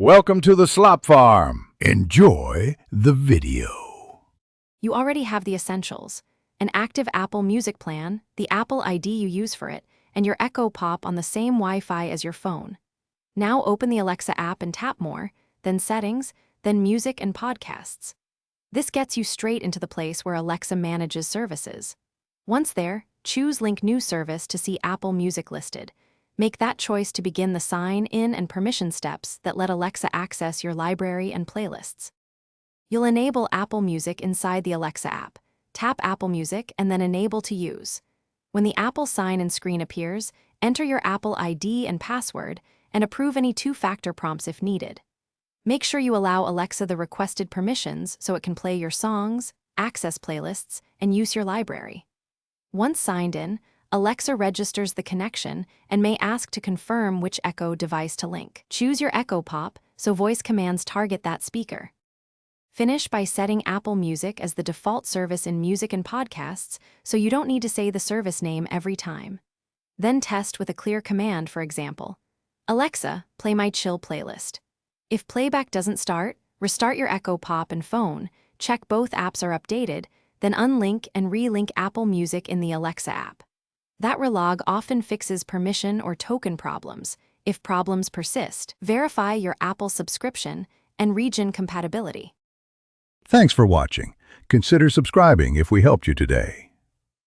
Welcome to the Slop Farm. Enjoy the video. You already have the essentials: an active Apple Music plan, the Apple ID you use for it, and your Echo Pop on the same Wi-Fi as your phone. Now open the Alexa app and tap More, then Settings, then Music and Podcasts. This gets you straight into the place where Alexa manages services. Once there, choose Link New Service to see Apple Music listed. Make that choice to begin the sign-in and permission steps that let Alexa access your library and playlists. You'll enable Apple Music inside the Alexa app. Tap Apple Music and then Enable to Use. When the Apple sign-in screen appears, enter your Apple ID and password and approve any two-factor prompts if needed. Make sure you allow Alexa the requested permissions so it can play your songs, access playlists, and use your library. Once signed in, Alexa registers the connection and may ask to confirm which Echo device to link. Choose your Echo Pop so voice commands target that speaker. Finish by setting Apple Music as the default service in Music and Podcasts so you don't need to say the service name every time. Then test with a clear command, for example, Alexa, play my chill playlist. If playback doesn't start, restart your Echo Pop and phone, check both apps are updated, then unlink and relink Apple Music in the Alexa app. That relog often fixes permission or token problems. If problems persist, verify your Apple subscription and region compatibility. Thanks for watching. Consider subscribing if we helped you today.